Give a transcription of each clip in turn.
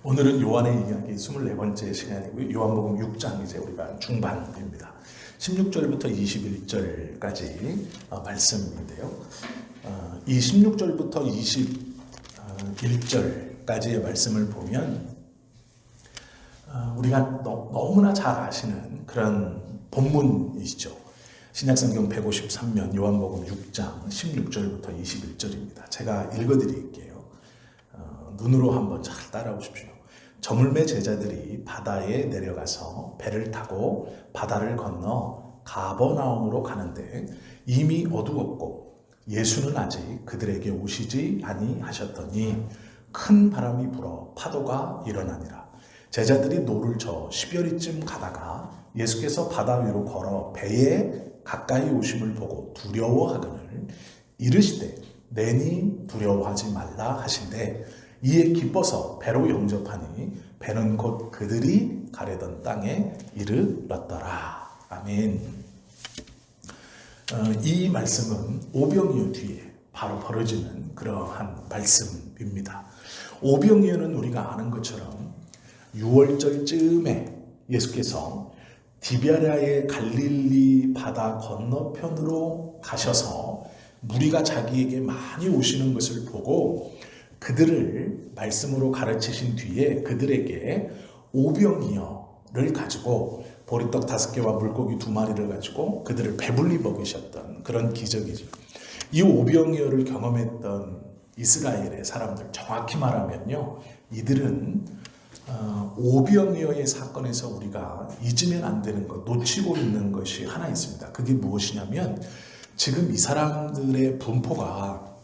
오늘은 요한의 이야기 24번째 시간이고요. 요한복음 6장 이제 우리가 중반입니다. 16절부터 21절까지 말씀인데요. 이 16절부터 21절까지의 말씀을 보면 우리가 너무나 잘 아시는 그런 본문이시죠. 신약성경 153면 요한복음 6장 16절부터 21절입니다. 제가 읽어드릴게요. 눈으로 한번 잘 따라오십시오. 저물매 제자들이 바다에 내려가서 배를 타고 바다를 건너 가버나움으로 가는데 이미 어두웠고 예수는 아직 그들에게 오시지 아니하셨더니 큰 바람이 불어 파도가 일어나니라. 제자들이 노를 저 10여리쯤 가다가 예수께서 바다 위로 걸어 배에 가까이 오심을 보고 두려워하거늘 이르시되 내니 두려워하지 말라 하신대 이에 기뻐서 배로 영접하니 배는 곧 그들이 가려던 땅에 이르렀더라. 아멘. 이 말씀은 오병이어 뒤에 바로 벌어지는 그러한 말씀입니다. 오병이어는 우리가 아는 것처럼 6월절쯤에 예수께서 디베랴의 갈릴리 바다 건너편으로 가셔서 무리가 자기에게 많이 오시는 것을 보고 그들을 말씀으로 가르치신 뒤에 그들에게 오병이어를 가지고 보리떡 5개와 물고기 2마리를 가지고 그들을 배불리 먹이셨던 그런 기적이죠. 이 오병이어를 경험했던 이스라엘의 사람들, 정확히 말하면요, 이들은 오병이어의 사건에서 우리가 잊으면 안 되는 것, 놓치고 있는 것이 하나 있습니다. 그게 무엇이냐면 지금 이 사람들의 분포가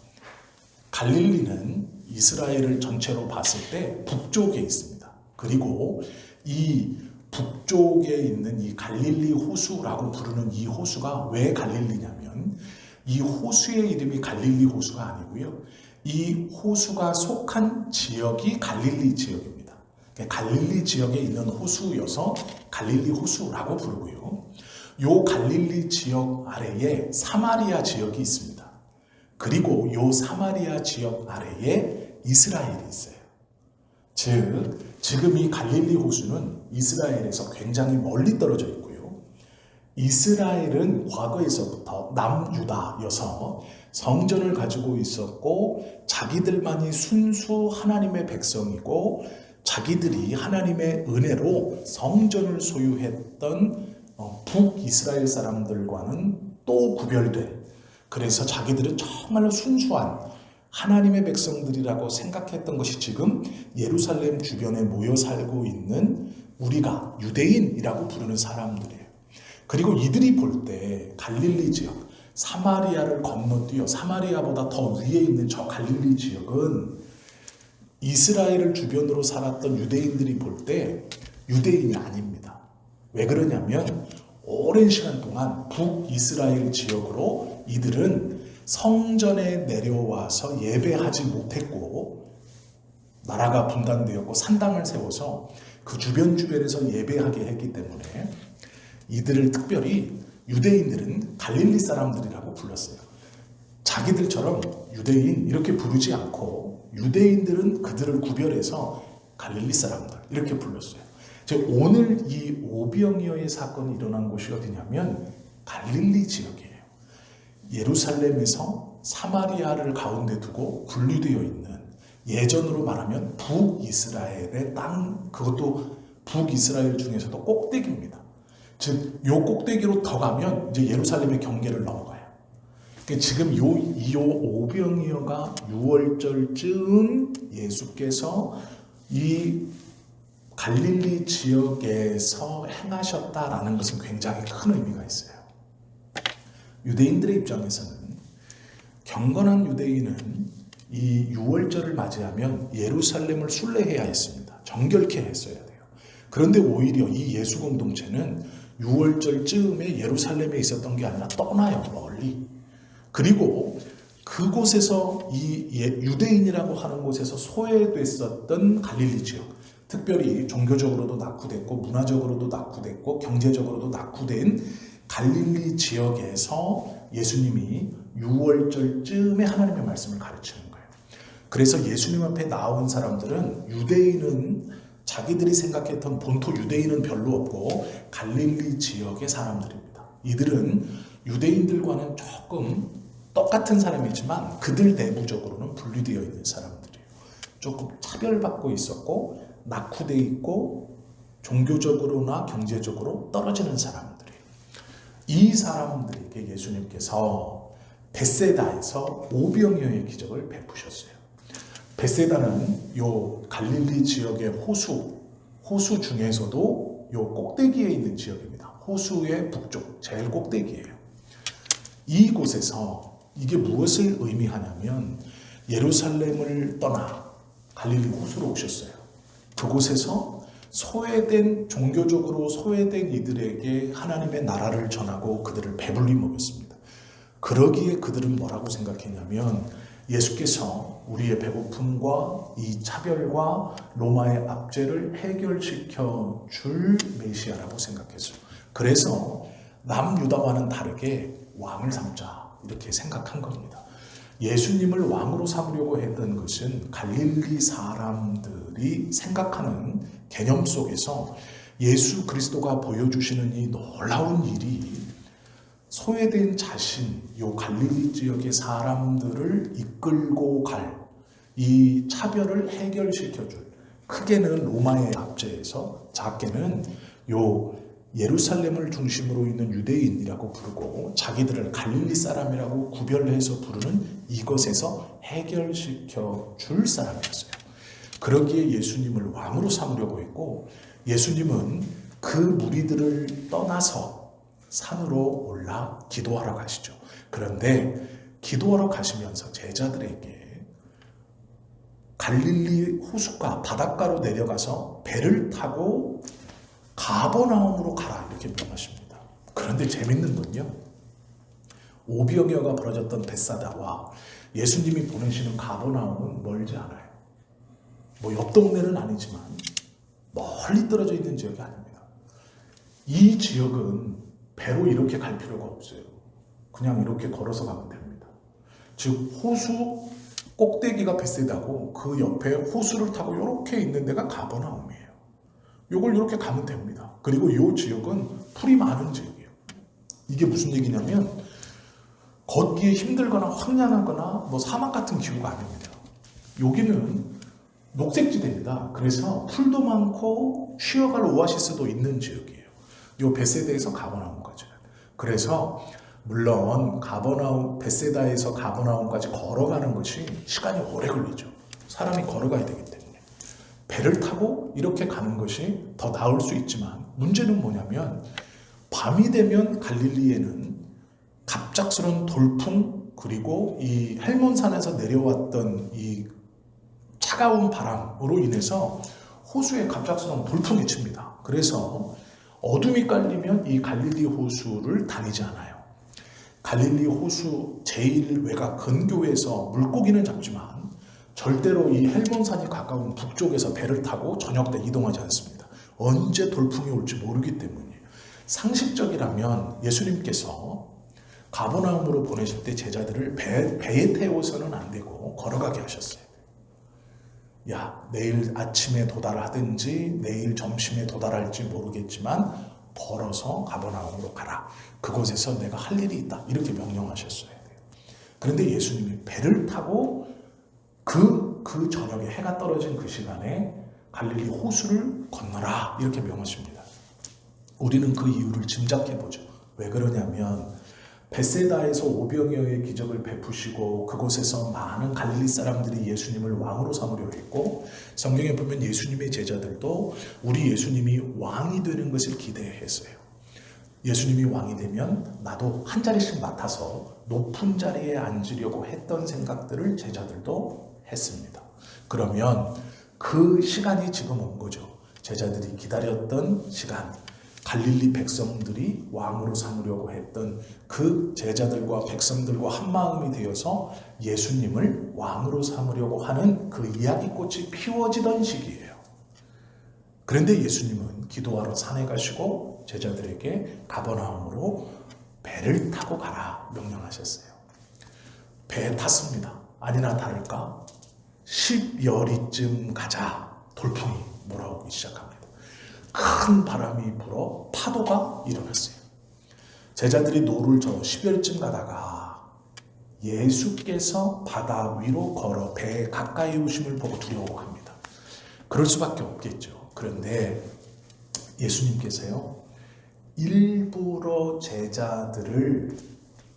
갈릴리는 이스라엘을 전체로 봤을 때 북쪽에 있습니다. 그리고 이 북쪽에 있는 이 갈릴리 호수라고 부르는 이 호수가 왜 갈릴리냐면 이 호수의 이름이 갈릴리 호수가 아니고요. 이 호수가 속한 지역이 갈릴리 지역입니다. 갈릴리 지역에 있는 호수여서 갈릴리 호수라고 부르고요. 이 갈릴리 지역 아래에 사마리아 지역이 있습니다. 그리고 이 사마리아 지역 아래에 이스라엘이 있어요. 즉, 지금 이 갈릴리 호수는 이스라엘에서 굉장히 멀리 떨어져 있고요. 이스라엘은 과거에서부터 남유다여서 성전을 가지고 있었고 자기들만이 순수 하나님의 백성이고 자기들이 하나님의 은혜로 성전을 소유했던 북이스라엘 사람들과는 또 구별된, 그래서 자기들은 정말로 순수한 하나님의 백성들이라고 생각했던 것이 지금 예루살렘 주변에 모여 살고 있는 우리가 유대인이라고 부르는 사람들이에요. 그리고 이들이 볼 때 갈릴리 지역, 사마리아를 건너뛰어 사마리아보다 더 위에 있는 저 갈릴리 지역은 이스라엘을 주변으로 살았던 유대인들이 볼 때 유대인이 아닙니다. 왜 그러냐면 오랜 시간 동안 북이스라엘 지역으로 이들은 성전에 내려와서 예배하지 못했고 나라가 분단되었고 산당을 세워서 그 주변에서 예배하게 했기 때문에 이들을 특별히 유대인들은 갈릴리 사람들이라고 불렀어요. 자기들처럼 유대인 이렇게 부르지 않고 유대인들은 그들을 구별해서 갈릴리 사람들 이렇게 불렀어요. 즉 오늘 이 오병이어의 사건이 일어난 곳이 어디냐면 갈릴리 지역이에요. 예루살렘에서 사마리아를 가운데 두고 분리되어 있는, 예전으로 말하면 북이스라엘의 땅, 그것도 북이스라엘 중에서도 꼭대기입니다. 즉, 요 꼭대기로 더 가면 이제 예루살렘의 경계를 넘어가요. 그러니까 지금 이 오병이어가 6월절쯤 예수께서 이 갈릴리 지역에서 행하셨다라는 것은 굉장히 큰 의미가 있어요. 유대인들의 입장에서는, 경건한 유대인은 이 6월절을 맞이하면 예루살렘을 순례해야 했습니다. 정결케 했어야 돼요. 그런데 오히려 이 예수 공동체는 6월절쯤에 예루살렘에 있었던 게 아니라 떠나요, 멀리. 그리고 그곳에서 이 유대인이라고 하는 곳에서 소외됐었던 갈릴리 지역, 특별히 종교적으로도 낙후됐고 문화적으로도 낙후됐고 경제적으로도 낙후된 갈릴리 지역에서 예수님이 6월절쯤에 하나님의 말씀을 가르치는 거예요. 그래서 예수님 앞에 나온 사람들은 유대인은 자기들이 생각했던 본토 유대인은 별로 없고 갈릴리 지역의 사람들입니다. 이들은 유대인들과는 조금 똑같은 사람이지만 그들 내부적으로는 분리되어 있는 사람들이에요. 조금 차별받고 있었고 낙후되어 있고 종교적으로나 경제적으로 떨어지는 사람들이에요. 이 사람들에게 예수님께서 벳세다에서 오병이어의 기적을 베푸셨어요. 벳세다는 요 갈릴리 지역의 호수 중에서도 요 꼭대기에 있는 지역입니다. 호수의 북쪽 제일 꼭대기예요. 이곳에서 이게 무엇을 의미하냐면 예루살렘을 떠나 갈릴리 호수로 오셨어요. 그곳에서 종교적으로 소외된 이들에게 하나님의 나라를 전하고 그들을 배불리 먹였습니다. 그러기에 그들은 뭐라고 생각했냐면 예수께서 우리의 배고픔과 이 차별과 로마의 압제를 해결시켜 줄 메시아라고 생각했어요. 그래서 남유다와는 다르게 왕을 삼자 이렇게 생각한 겁니다. 예수님을 왕으로 삼으려고 했던 것은 갈릴리 사람들이 생각하는 개념 속에서 예수 그리스도가 보여주시는 이 놀라운 일이 소외된 자신, 요 갈릴리 지역의 사람들을 이끌고 갈 이 차별을 해결시켜줄, 크게는 로마의 압제에서 작게는 요 예루살렘을 중심으로 있는 유대인이라고 부르고 자기들을 갈릴리 사람이라고 구별해서 부르는 이것에서 해결시켜 줄 사람이었어요. 그러기에 예수님을 왕으로 삼으려고 했고 예수님은 그 무리들을 떠나서 산으로 올라 기도하러 가시죠. 그런데 기도하러 가시면서 제자들에게 갈릴리 호숫가 바닷가로 내려가서 배를 타고 가버나움으로 가라 이렇게 명하십니다. 그런데 재밌는 건요, 오병이어가 벌어졌던 벳사다와 예수님이 보내시는 가버나움은 멀지 않아요. 뭐 옆 동네는 아니지만 멀리 떨어져 있는 지역이 아닙니다. 이 지역은 배로 이렇게 갈 필요가 없어요. 그냥 이렇게 걸어서 가면 됩니다. 즉 호수 꼭대기가 벳세다고 그 옆에 호수를 타고 이렇게 있는 데가 가버나움이에요. 요걸 이렇게 가면 됩니다. 그리고 이 지역은 풀이 많은 지역이에요. 이게 무슨 얘기냐면 걷기에 힘들거나 황량하거나 뭐 사막 같은 기후가 아닙니다. 여기는 녹색지대입니다. 그래서 풀도 많고 쉬어갈 오아시스도 있는 지역이에요. 요 벳세다에서 가버나움까지는. 그래서 물론 벳세다에서 가버나움까지 걸어가는 것이 시간이 오래 걸리죠. 사람이 걸어가야 되기 때문에. 배를 타고 이렇게 가는 것이 더 나을 수 있지만 문제는 뭐냐면 밤이 되면 갈릴리에는 갑작스러운 돌풍 그리고 이 헬몬산에서 내려왔던 이 차가운 바람으로 인해서 호수에 갑작스러운 돌풍이 칩니다. 그래서 어둠이 깔리면 이 갈릴리 호수를 다니지 않아요. 갈릴리 호수 제일 외곽 근교에서 물고기는 잡지만 절대로 이 헬몬산이 가까운 북쪽에서 배를 타고 저녁 때 이동하지 않습니다. 언제 돌풍이 올지 모르기 때문이에요. 상식적이라면 예수님께서 가버나움으로 보내실 때 제자들을 배에 태워서는 안 되고 걸어가게 하셨어요. 야, 내일 아침에 도달하든지 내일 점심에 도달할지 모르겠지만 걸어서 가버나움으로 가라. 그곳에서 내가 할 일이 있다. 이렇게 명령하셨어야 돼요. 그런데 예수님이 배를 타고 그 저녁에 해가 떨어진 그 시간에 갈릴리 호수를 건너라. 이렇게 명하십니다. 우리는 그 이유를 짐작해보죠. 왜 그러냐면 벳세다에서 오병이어의 기적을 베푸시고 그곳에서 많은 갈릴리 사람들이 예수님을 왕으로 삼으려 했고 성경에 보면 예수님의 제자들도 우리 예수님이 왕이 되는 것을 기대했어요. 예수님이 왕이 되면 나도 한 자리씩 맡아서 높은 자리에 앉으려고 했던 생각들을 제자들도 했습니다. 그러면 그 시간이 지금 온 거죠. 제자들이 기다렸던 시간, 갈릴리 백성들이 왕으로 삼으려고 했던 그 제자들과 백성들과 한마음이 되어서 예수님을 왕으로 삼으려고 하는 그 이야기꽃이 피워지던 시기예요. 그런데 예수님은 기도하러 산에 가시고 제자들에게 가버나움으로 배를 타고 가라 명령하셨어요. 배에 탔습니다. 아니나 다를까 10여리쯤 가자. 돌풍이 몰아오기 시작합니다. 큰 바람이 불어 파도가 일어났어요. 제자들이 노를 저 10여리쯤 가다가 예수께서 바다 위로 걸어 배에 가까이 오심을 보고 두려워합니다. 그럴 수밖에 없겠죠. 그런데 예수님께서요, 일부러 제자들을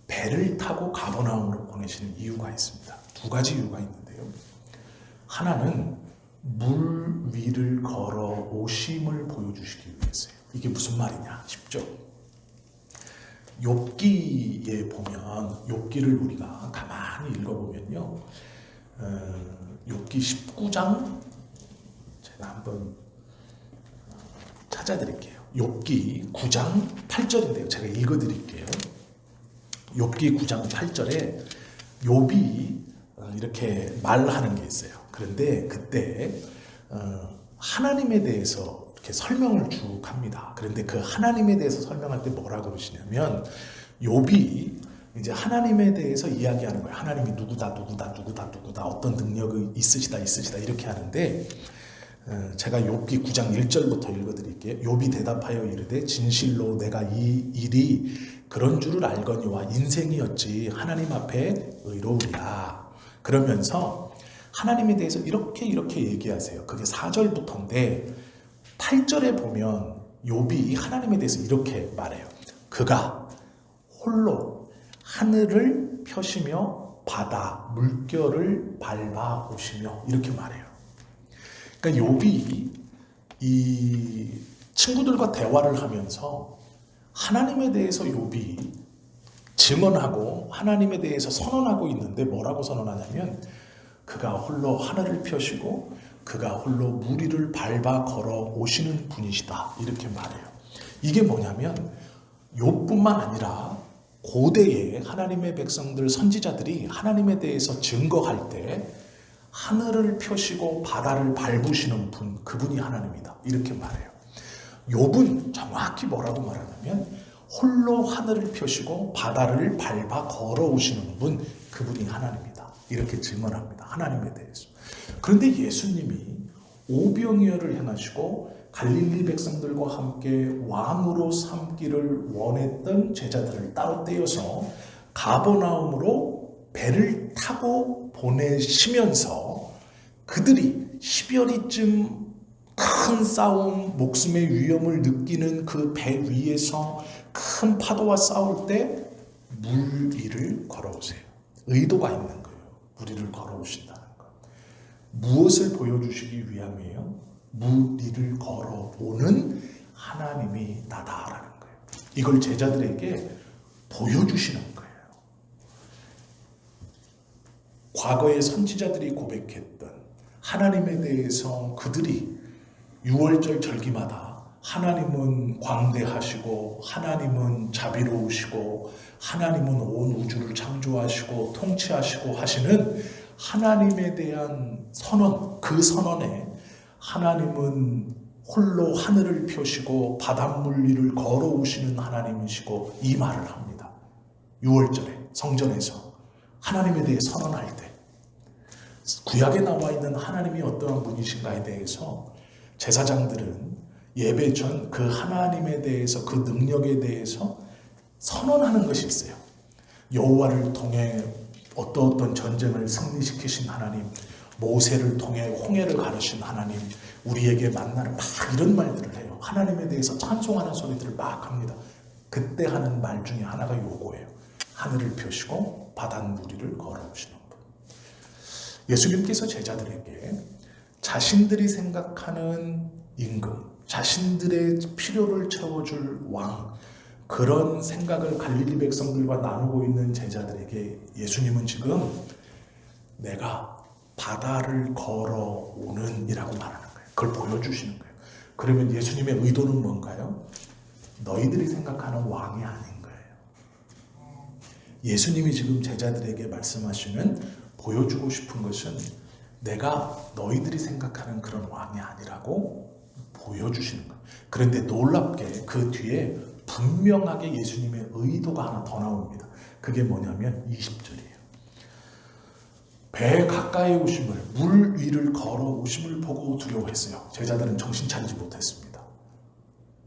배를 타고 가버나움으로 보내시는 이유가 있습니다. 두 가지 이유가 있는데요. 하나는 물 위를 걸어 오심을 보여주시기 위해서요. 이게 무슨 말이냐 싶죠? 욥기에 보면, 욥기를 우리가 가만히 읽어보면요, 욥기 19장 제가 한번 찾아드릴게요. 욥기 9장 8절인데요. 제가 읽어드릴게요. 욥기 9장 8절에 욥이 이렇게 말하는 게 있어요. 그런데 그때 하나님에 대해서 이렇게 설명을 쭉 합니다. 그런데 그 하나님에 대해서 설명할 때 뭐라고 그러시냐면, 욥이 이제 하나님에 대해서 이야기하는 거예요. 하나님이 누구다 어떤 능력이 있으시다 이렇게 하는데, 제가 욥기 9장 1절부터 읽어드릴게요. 욥이 대답하여 이르되 진실로 내가 이 일이 그런 줄을 알거니와 인생이었지 하나님 앞에 의로우리라. 그러면서 하나님에 대해서 이렇게 얘기하세요. 그게 4절부터인데 8절에 보면 욥이 하나님에 대해서 이렇게 말해요. 그가 홀로 하늘을 펴시며 바다 물결을 밟아 오시며 이렇게 말해요. 그러니까 욥이 이 친구들과 대화를 하면서 하나님에 대해서 욥이 증언하고 하나님에 대해서 선언하고 있는데, 뭐라고 선언하냐면 그가 홀로 하늘을 펴시고 그가 홀로 물 위를 밟아 걸어 오시는 분이시다 이렇게 말해요. 이게 뭐냐면 욥뿐만 아니라 고대의 하나님의 백성들 선지자들이 하나님에 대해서 증거할 때 하늘을 펴시고 바다를 밟으시는 분, 그분이 하나님이다 이렇게 말해요. 욥은 정확히 뭐라고 말하냐면 홀로 하늘을 펴시고 바다를 밟아 걸어오시는 분, 그분이 하나님이다 이렇게 증언합니다. 하나님에 대해서. 그런데 예수님이 오병이어를 행하시고 갈릴리 백성들과 함께 왕으로 삼기를 원했던 제자들을 따로 떼어서 가버나움으로 배를 타고 보내시면서 그들이 10여리쯤 큰 싸움, 목숨의 위험을 느끼는 그 배 위에서 큰 파도와 싸울 때 물 위를 걸어오세요. 의도가 있는 거예요. 물 위를 걸어오신다는 것. 무엇을 보여주시기 위함이에요? 물 위를 걸어오는 하나님이 나다라는 거예요. 이걸 제자들에게 보여주시는 거예요. 과거의 선지자들이 고백했던 하나님에 대해서 그들이 6월절 절기마다 하나님은 광대하시고 하나님은 자비로우시고 하나님은 온 우주를 창조하시고 통치하시고 하시는 하나님에 대한 선언, 그 선언에 하나님은 홀로 하늘을 펴시고 바닷물 위를 걸어오시는 하나님이시고 이 말을 합니다. 6월절에 성전에서 하나님에 대해 선언할 때 구약에 나와 있는 하나님이 어떠한 분이신가에 대해서 제사장들은 예배 전 그 하나님에 대해서, 그 능력에 대해서 선언하는 것이 있어요. 여호와를 통해 어떤 전쟁을 승리시키신 하나님, 모세를 통해 홍해를 가르신 하나님, 우리에게 만나는 막 이런 말들을 해요. 하나님에 대해서 찬송하는 소리들을 막 합니다. 그때 하는 말 중에 하나가 요거예요. 하늘을 펴시고 바닷물 위를 걸어오시는 분. 예수님께서 제자들에게 자신들이 생각하는 임금, 자신들의 필요를 채워줄 왕, 그런 생각을 갈릴리 백성들과 나누고 있는 제자들에게 예수님은 지금 내가 바다를 걸어오는 이라고 말하는 거예요. 그걸 보여주시는 거예요. 그러면 예수님의 의도는 뭔가요? 너희들이 생각하는 왕이 아닌 거예요. 예수님이 지금 제자들에게 말씀하시는, 보여주고 싶은 것은 내가 너희들이 생각하는 그런 왕이 아니라고 보여주시는 거예요. 그런데 놀랍게 그 뒤에 분명하게 예수님의 의도가 하나 더 나옵니다. 그게 뭐냐면 20절이에요. 배 가까이 오심을, 물 위를 걸어 오심을 보고 두려워했어요. 제자들은 정신 차리지 못했습니다.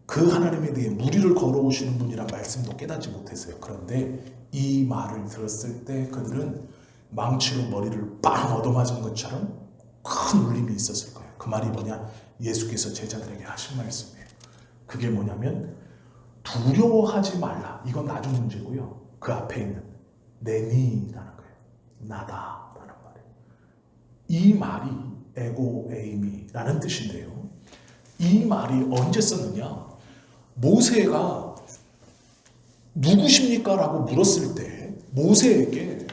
그 하나님에 대해 물 위를 걸어 오시는 분이란 말씀도 깨닫지 못했어요. 그런데 이 말을 들었을 때 그들은 망치로 머리를 빵 얻어맞은 것처럼 큰 울림이 있었을 거예요. 그 말이 뭐냐? 예수께서 제자들에게 하신 말씀이에요. 그게 뭐냐면 두려워하지 말라. 이건 나중 문제고요. 그 앞에 있는 내니라는 거예요. 나다라는 말이에요. 이 말이 에고 에이미라는 뜻인데요. 이 말이 언제 썼느냐? 모세가 누구십니까? 라고 물었을 때 모세에게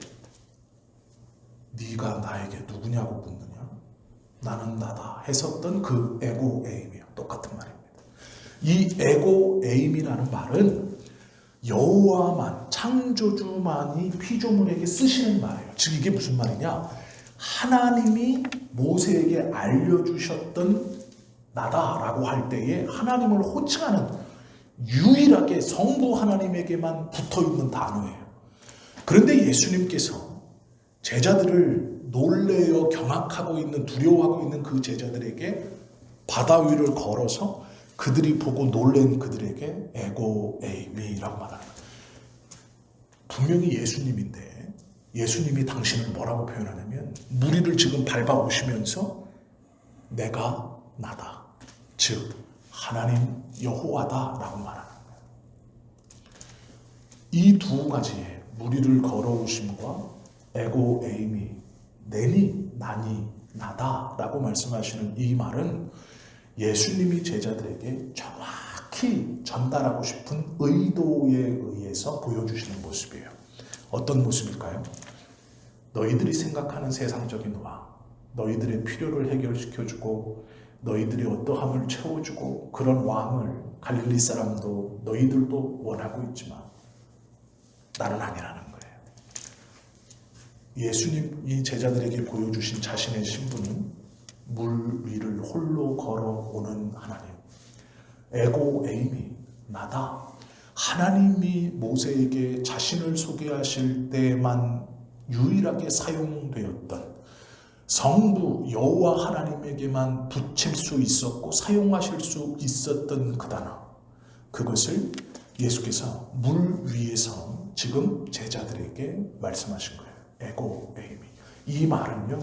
네가 나에게 누구냐고 묻느냐? 나는 나다 했었던 그 에고 에임이요. 똑같은 말입니다. 이 에고 에임이라는 말은 여호와만, 창조주만이 피조물에게 쓰시는 말이에요. 즉 이게 무슨 말이냐? 하나님이 모세에게 알려주셨던 나다라고 할 때에 하나님을 호칭하는 유일하게 성부 하나님에게만 붙어있는 단어예요. 그런데 예수님께서 제자들을 놀래어 경악하고 있는, 두려워하고 있는 그 제자들에게 바다 위를 걸어서 그들이 보고 놀란 그들에게 에고 에이미라고 말합니다. 분명히 예수님인데 예수님이 당신을 뭐라고 표현하냐면 물 위를 지금 밟아오시면서 내가 나다. 즉 하나님 여호와다라고 말하는 거예요. 이 두 가지의 물 위를 걸어오심과 에고 에이미, 내니 나니 나다라고 말씀하시는 이 말은 예수님이 제자들에게 정확히 전달하고 싶은 의도에 의해서 보여주시는 모습이에요. 어떤 모습일까요? 너희들이 생각하는 세상적인 왕, 너희들의 필요를 해결시켜주고 너희들이 어떠함을 채워주고 그런 왕을 갈릴리 사람도 너희들도 원하고 있지만 나는 아니라는 거예요. 예수님이 제자들에게 보여주신 자신의 신분은 물 위를 홀로 걸어오는 하나님, 에고 에이미, 나다. 하나님이 모세에게 자신을 소개하실 때만 유일하게 사용되었던 성부 여호와 하나님에게만 붙일 수 있었고 사용하실 수 있었던 그 단어, 그것을 예수께서 물 위에서 지금 제자들에게 말씀하신 거예요. 에고 에이미. 이 말은요,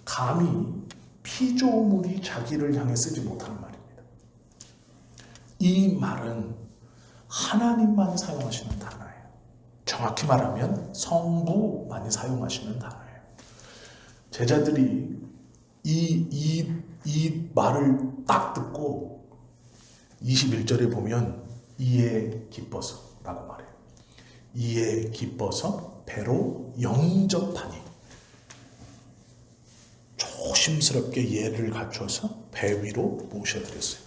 감히 피조물이 자기를 향해 쓰지 못하는 말입니다. 이 말은 하나님만 사용하시는 단어예요. 정확히 말하면 성부만이 사용하시는 단어예요. 제자들이 이 말을 딱 듣고 21절에 보면 이에 기뻐서 라고 말해요. 이에 기뻐서 배로 영접하니, 조심스럽게 예를 갖춰서 배 위로 모셔드렸어요.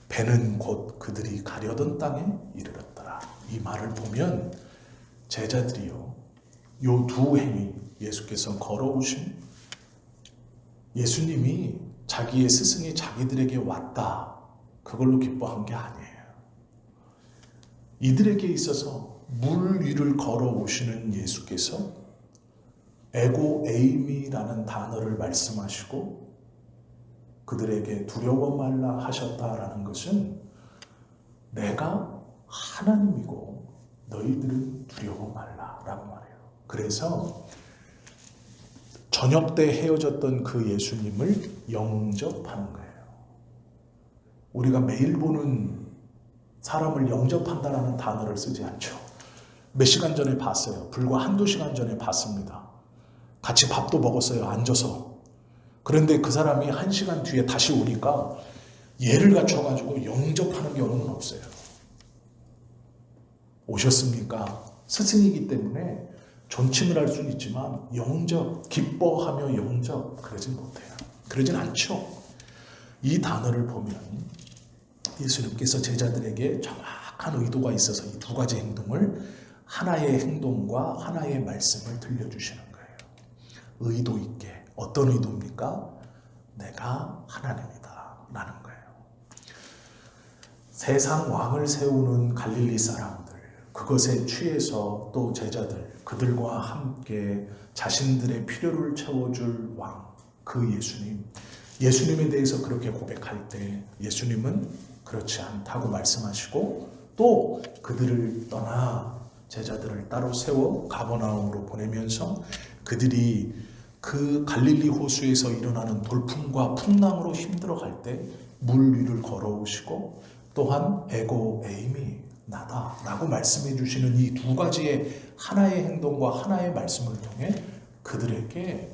배는 곧 그들이 가려던 땅에 이르렀더라. 이 말을 보면 제자들이요, 요 두 행위, 예수께서 걸어오신, 예수님이 자기의 스승이 자기들에게 왔다, 그걸로 기뻐한 게 아니에요. 이들에게 있어서 물 위를 걸어오시는 예수께서 에고 에이미라는 단어를 말씀하시고 그들에게 두려워 말라 하셨다라는 것은 내가 하나님이고 너희들은 두려워 말라라고 말해요. 그래서 저녁 때 헤어졌던 그 예수님을 영접하는 거예요. 우리가 매일 보는 사람을 영접한다라는 단어를 쓰지 않죠. 몇 시간 전에 봤어요. 불과 한두 시간 전에 봤습니다. 같이 밥도 먹었어요. 앉아서. 그런데 그 사람이 1시간 뒤에 다시 오니까 예를 갖춰가지고 영접하는 경우는 없어요. 오셨습니까? 스승이기 때문에 존칭을 할 수는 있지만 영접, 기뻐하며 영접, 그러진 못해요. 그러진 않죠. 이 단어를 보면 예수님께서 제자들에게 정확한 의도가 있어서 이 두 가지 행동을, 하나의 행동과 하나의 말씀을 들려주시는 거예요. 의도 있게. 어떤 의도입니까? 내가 하나님이다 라는 거예요. 세상 왕을 세우는 갈릴리 사람들, 그것에 취해서 또 제자들, 그들과 함께 자신들의 필요를 채워줄 왕, 그 예수님, 예수님에 대해서 그렇게 고백할 때 예수님은 그렇지 않다고 말씀하시고 또 그들을 떠나 제자들을 따로 세워 가버나움으로 보내면서 그들이 그 갈릴리 호수에서 일어나는 돌풍과 풍랑으로 힘들어갈 때 물 위를 걸어오시고 또한 에고 에임이 나다라고 말씀해 주시는 이 두 가지의 하나의 행동과 하나의 말씀을 통해 그들에게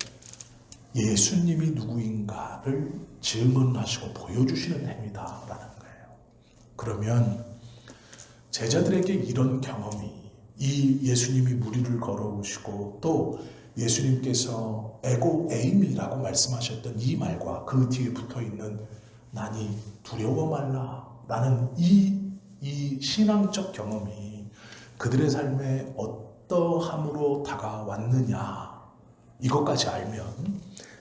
예수님이 누구인가를 증언하시고 보여주시는 행위다라는 거예요. 그러면 제자들에게 이런 경험이, 이 예수님이 물 위를 걸어오시고 또 예수님께서 에고 에임이라고 말씀하셨던 이 말과 그 뒤에 붙어있는 나니 두려워 말라 라는 이 신앙적 경험이 그들의 삶에 어떠함으로 다가왔느냐, 이것까지 알면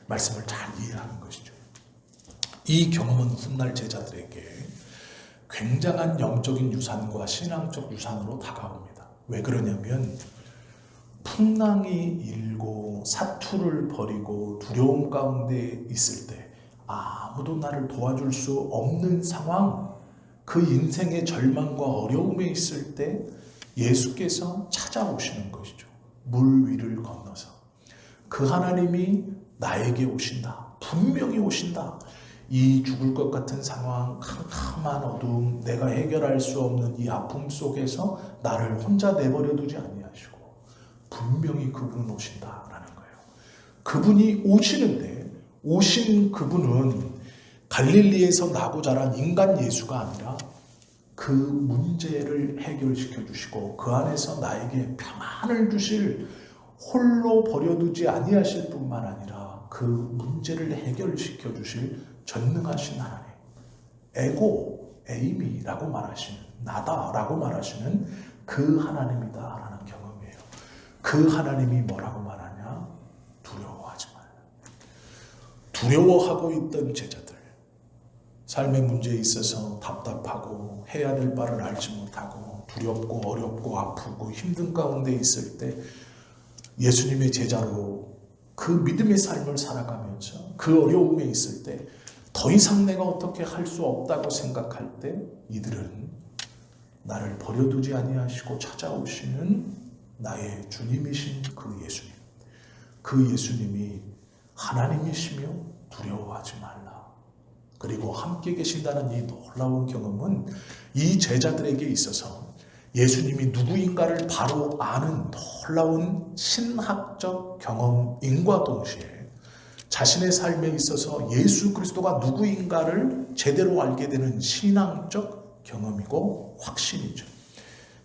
말씀을 잘 이해하는 것이죠. 이 경험은 훗날 제자들에게 굉장한 영적인 유산과 신앙적 유산으로 다가옵니다. 왜 그러냐면 풍랑이 일고 사투를 벌이고 두려움 가운데 있을 때 아무도 나를 도와줄 수 없는 상황, 그 인생의 절망과 어려움에 있을 때 예수께서 찾아오시는 것이죠. 물 위를 건너서 그 하나님이 나에게 오신다, 분명히 오신다. 이 죽을 것 같은 상황, 캄캄한 어두움, 내가 해결할 수 없는 이 아픔 속에서 나를 혼자 내버려 두지 아니하시고 분명히 그분은 오신다라는 거예요. 그분이 오시는데 오신 그분은 갈릴리에서 나고 자란 인간 예수가 아니라 그 문제를 해결시켜 주시고 그 안에서 나에게 평안을 주실, 홀로 버려두지 아니하실 뿐만 아니라 그 문제를 해결시켜 주실 전능하신 하나님, 에고 에이미라고 말하시는, 나다라고 말하시는 그 하나님이다라는 경험이에요. 그 하나님이 뭐라고 말하냐? 두려워하지 말라. 두려워하고 있던 제자들, 삶의 문제에 있어서 답답하고 해야 될 바를 알지 못하고 두렵고 어렵고 아프고 힘든 가운데 있을 때 예수님의 제자로 그 믿음의 삶을 살아가면서 그 어려움에 있을 때 더 이상 내가 어떻게 할 수 없다고 생각할 때 이들은 나를 버려두지 아니하시고 찾아오시는 나의 주님이신 그 예수님, 그 예수님이 하나님이시며 두려워하지 말라. 그리고 함께 계신다는 이 놀라운 경험은 이 제자들에게 있어서 예수님이 누구인가를 바로 아는 놀라운 신학적 경험인과 동시에 자신의 삶에 있어서 예수 그리스도가 누구인가를 제대로 알게 되는 신앙적 경험이고 확신이죠.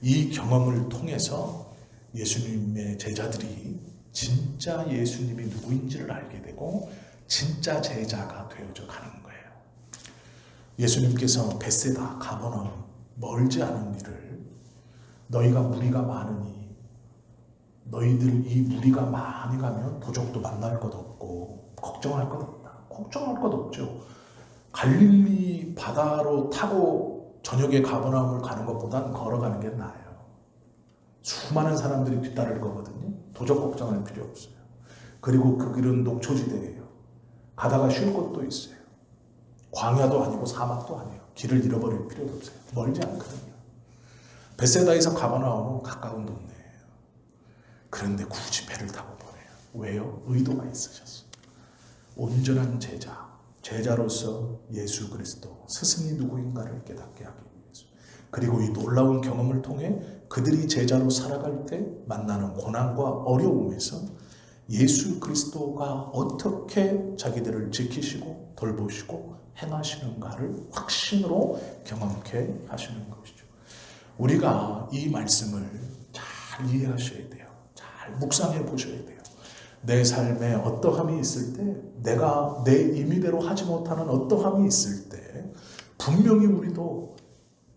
이 경험을 통해서 예수님의 제자들이 진짜 예수님이 누구인지를 알게 되고 진짜 제자가 되어져 가는 거예요. 예수님께서 벳세다, 가버나움, 멀지 않은 일을 너희가 무리가 많으니 너희들 이 무리가 많이 가면 도적도 만날 것 없고 걱정할 것 없다. 걱정할 것 없죠. 갈릴리 바다로 타고 저녁에 가버나움을 가는 것보단 걸어가는 게 나아요. 수많은 사람들이 뒤따를 거거든요. 도적 걱정할 필요 없어요. 그리고 그 길은 녹초지대예요. 가다가 쉴 곳도 있어요. 광야도 아니고 사막도 아니에요. 길을 잃어버릴 필요도 없어요. 멀지 않거든요. 벳세다에서 가버나움은 가까운 동네예요. 그런데 굳이 배를 타고 보내요. 왜요? 의도가 있으셨어요. 온전한 제자로서 예수 그리스도 스승이 누구인가를 깨닫게 하기 위해서, 그리고 이 놀라운 경험을 통해 그들이 제자로 살아갈 때 만나는 고난과 어려움에서 예수 그리스도가 어떻게 자기들을 지키시고 돌보시고 행하시는가를 확신으로 경험케 하시는 것이죠. 우리가 이 말씀을 잘 이해하셔야 돼요. 잘 묵상해 보셔야 돼요. 내 삶에 어떠함이 있을 때, 내가 내 임의대로 하지 못하는 어떠함이 있을 때 분명히 우리도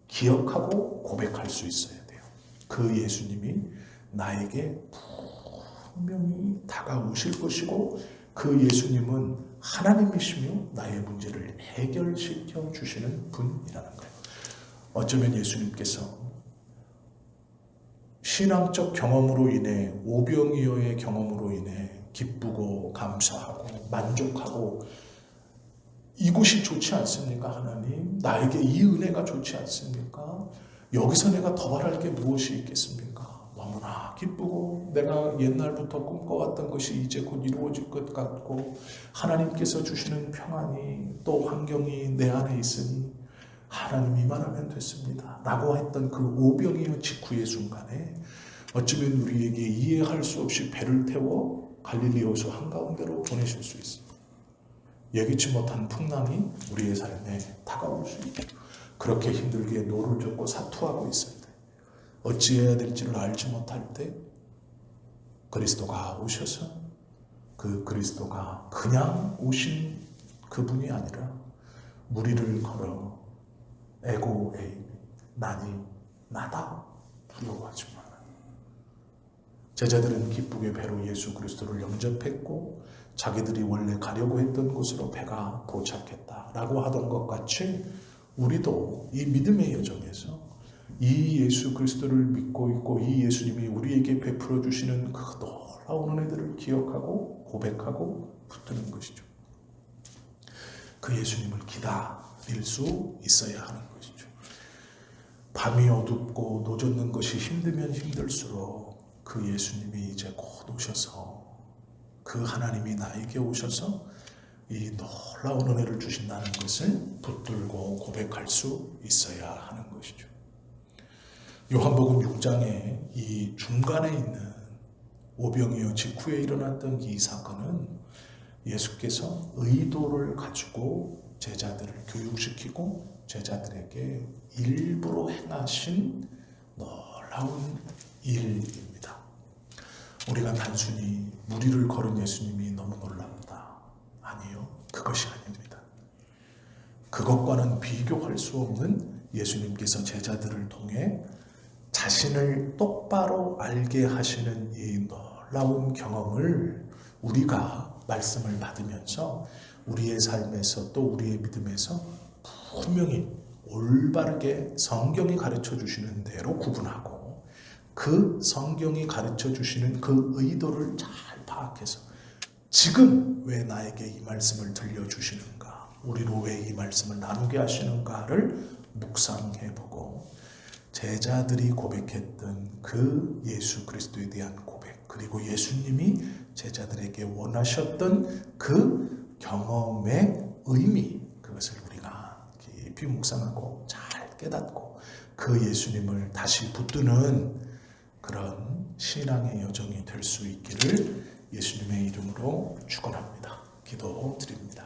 기억하고 고백할 수 있어야 돼요. 그 예수님이 나에게 분명히 다가오실 것이고 그 예수님은 하나님이시며 나의 문제를 해결시켜 주시는 분이라는 거예요. 어쩌면 예수님께서 신앙적 경험으로 인해, 오병이어의 경험으로 인해 기쁘고 감사하고 만족하고, 이곳이 좋지 않습니까? 하나님, 나에게 이 은혜가 좋지 않습니까? 여기서 내가 더 바랄 게 무엇이 있겠습니까? 너무나 기쁘고 내가 옛날부터 꿈꿔왔던 것이 이제 곧 이루어질 것 같고, 하나님께서 주시는 평안이 또 환경이 내 안에 있으니 하나님이 말하면 됐습니다 라고 했던 그 오병이어 직후의 순간에 어쩌면 우리에게 이해할 수 없이 배를 태워 갈릴리 호수 한가운데로 보내실 수 있습니다. 예기치 못한 풍랑이 우리의 삶에 다가올 수 있고, 그렇게 힘들게 노를 젓고 사투하고 있을 때, 어찌해야 될지를 알지 못할 때 그리스도가 오셔서, 그 그리스도가 그냥 오신 그분이 아니라 무리를 걸어 에고에이미, 나니 나다 부러워하지 마라. 제자들은 기쁘게 배로 예수 그리스도를 영접했고 자기들이 원래 가려고 했던 곳으로 배가 도착했다라고 하던 것 같이, 우리도 이 믿음의 여정에서 이 예수 그리스도를 믿고 있고 이 예수님이 우리에게 베풀어 주시는 그 놀라운 은혜들을 기억하고 고백하고 붙드는 것이죠. 그 예수님을 기다릴 수 있어야 하는 것이죠. 밤이 어둡고 노젓는 것이 힘들면 힘들수록 그 예수님이 이제 곧 오셔서, 그 하나님이 나에게 오셔서 이 놀라운 은혜를 주신다는 것을 붙들고 고백할 수 있어야 하는 것이죠. 요한복음 6장에 이 중간에 있는 오병이어 직후에 일어났던 이 사건은 예수께서 의도를 가지고 제자들을 교육시키고 제자들에게 일부러 행하신 놀라운 일입니다. 우리가 단순히 무리를 걸은 예수님이 너무 놀랍다, 아니요, 그것이 아닙니다. 그것과는 비교할 수 없는 예수님께서 제자들을 통해 자신을 똑바로 알게 하시는 이 놀라운 경험을 우리가 말씀을 받으면서 우리의 삶에서 또 우리의 믿음에서 분명히 올바르게 성경이 가르쳐 주시는 대로 구분하고, 그 성경이 가르쳐 주시는 그 의도를 잘 파악해서 지금 왜 나에게 이 말씀을 들려주시는가, 우리로 왜 이 말씀을 나누게 하시는가를 묵상해보고, 제자들이 고백했던 그 예수 그리스도에 대한 고백, 그리고 예수님이 제자들에게 원하셨던 그 경험의 의미, 그것을 우리가 깊이 묵상하고 잘 깨닫고 그 예수님을 다시 붙드는 그런 신앙의 여정이 될 수 있기를 예수님의 이름으로 축원합니다. 기도드립니다.